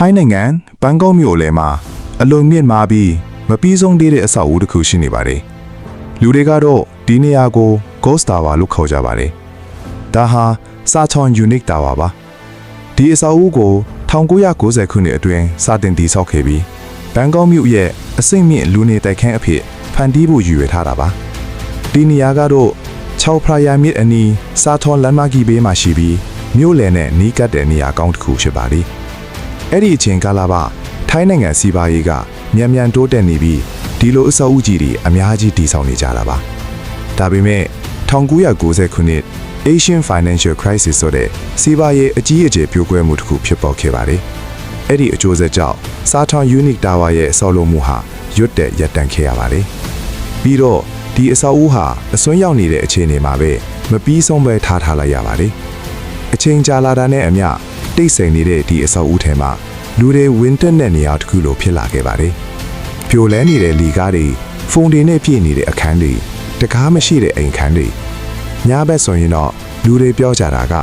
ထိုင်းနိုင်ငံဘန်ကောက်မြို့လယ်မှာအလုံမြင့်မာပြီးမပြီးဆုံးသေးတဲ့အဆောက်အဦတစ်ခုရှိနေပါတယ်။လူတွေကတော့ဒီနေရာကို Ghost Tower လို့ခေါ်ကြပါတယ်။ဒါဟာစာချွန် Unique Tower ပါ။ဒီအဆောက်အဦကို1990ခုနှစ်အတွင်းစတင်တည်ဆောက်ခဲ့ပြီးဘန်ကောက်မြို့ရဲ့အစိမ့်မြင့်လူနေတိုက်ခန်းအဖြစ်ဖန်တီးဖို့ရည်ရွယ်ထားတာပါ။ဒီနေရာကတော့ချောက်ဖရာယာမြစ်အနီးစာချွန်လမ်းမကြီးဘေးမှာရှိပြီးမြို့လယ်နဲ့နီးကပ်တဲ့နေရာကောင်းတစ်ခုဖြစ်ပါတယ်။အဲ့ဒီအချိန်ကာလပါထိုင်းနိုင်ငံစီးပွားရေးကမြန်တိုးတက်နေပြီးဒီလိုအဆောက်အဦကြီးတွေအများကြီးတည်ဆောက်နေကြတာပါ။ဒါပေမဲ့1990ခုနှစ် Asian Financial Crisis ဆိုတဲ့စီးပွားရေးအကြီးအကျယ်ပြိုကွဲမှုတစ်ခုဖြစ်ပေါ်ခဲ့ပါတယ်။အဲ့ဒီအကျိုးဆက်ကြောင့်စာချွန် Unique Tower ရဲ့ဆောက်လုပ်မှုဟာရွတ်တက်ရပ်တန့်ခဲ့ရပါတယ်။ပြီးတော့ဒီအဆောက်အဦဟာအစွန်းရောက်နေတဲ့အခြေအနေမှာပဲမပြီးဆုံးပဲထားလိုက်ရပါတယ်။အချိန်ကြာလာတာနဲ့အမျှတိတ်ဆိတ်နေတဲ့ဒီအဆောက်အဦထဲမှာလူတွေဝင်းတက်တဲ့နေရာတစ်ခုလိုဖြစ်လာခဲ့ပါတယ်။ပြိုလဲနေတဲ့လီကားတွေဖုန်တွေနဲ့ပြည့်နေတဲ့အခန်းတွေတကားမရှိတဲ့အိမ်ခန်းတွေညဘက်ဆိုရင်တော့လူတွေပြောကြတာက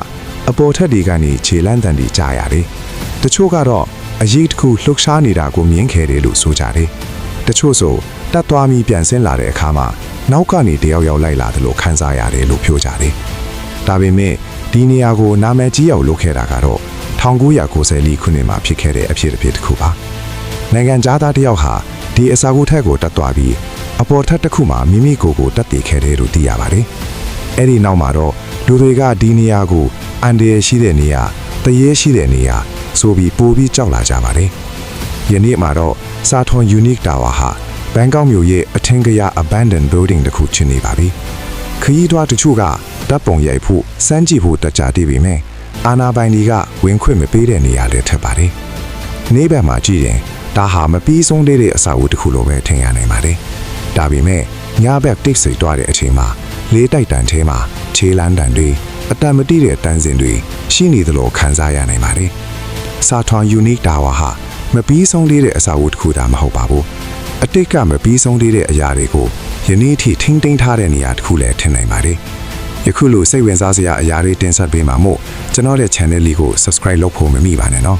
အပေါ်ထက်တွေကနေခြေလန်းတန်တွေကြားရတယ်။တချို့ကတော့အရေးတစ်ခုလှုပ်ရှားနေတာကိုမြင်ခဲ့တယ်လို့ဆိုကြတယ်။တချို့ဆိုတတ်သွားပြီးပြန်ဆင်းလာတဲ့အခါမှာနောက်ကနေတယောက်ရောက်လိုက်လာတယ်လို့ခန်းစားရတယ်လို့ပြောကြတယ်။ဒါပေမဲ့ဒီနေရာကိုနာမည်ကြီးအောင်လုပ်ခဲ့တာကတော့1990ခုနှစ်မှာဖြစ်ခဲ့တဲ့အဖြစ်တစ်ခုပါ။နိုင်ငံသားတယောက်ဟာဒီအစာကိုထက်ကိုတက်သွားပြီးအပေါ်ထက်တစ်ခုမှာမိမိကိုယ်ကိုတက်တည်ခဲ့တယ်လို့သိရပါတယ်။အဲ့ဒီနောက်မှာတော့လူတွေကဒီနေရာကိုအန်ဒီရရှိတဲ့နေရာတရေရှိတဲ့နေရာဆိုပြီးပို့ပြီးကြောက်လာကြပါတယ်။ယနေ့မှာတော့စာထွန် Unique Tower ဟာဘန်ကောက်မြို့ရဲ့အထင်ကရ abandoned building တစ်ခုဖြစ်နေပါပြီ။ခရီးသွားတချို့ကတပ်ပုံရိုက်ဖို့စမ်းကြည့်ဖို့တက်ကြတည်ပေမဲ့အာနာပိုင်တွေကဝင်ခွင့်မပေးတဲ့နေရာတွေထပ်ပါတယ်။နေ့ဘက်မှာကြည့်ရင်ဒါဟာမပြီးဆုံးသေးတဲ့အဆောက်အဦတစ်ခုလိုပဲထင်ရနိုင်ပါတယ်။ဒါပေမဲ့ညဘက်တိတ်ဆိတ်သွားတဲ့အချိန်မှာလေးတိုက်တန်ထဲမှာခြေလန်းတန်တွေအတန်မတိတဲ့တန်းစင်တွေရှိနေသလိုခံစားရနိုင်ပါတယ်။စာထွန် Unique Tower ဟာမပြီးဆုံးသေးတဲ့အဆောက်အဦတစ်ခုသာမဟုတ်ပါဘူး။အတိတ်ကမပြီးဆုံးသေးတဲ့အရာတွေကိုယနေ့ထိထိန်းသိမ်းထားတဲ့နေရာတစ်ခုလည်းထင်နိုင်ပါတယ်။ယခုလိုစိတ်ဝင်စားစရာအရာတွေတင်ဆက်ပေးမှာမို့ကျွန်တော်ရဲ့ channel လေးကို subscribe လုပ်ဖို့မမိပါနဲ့နော်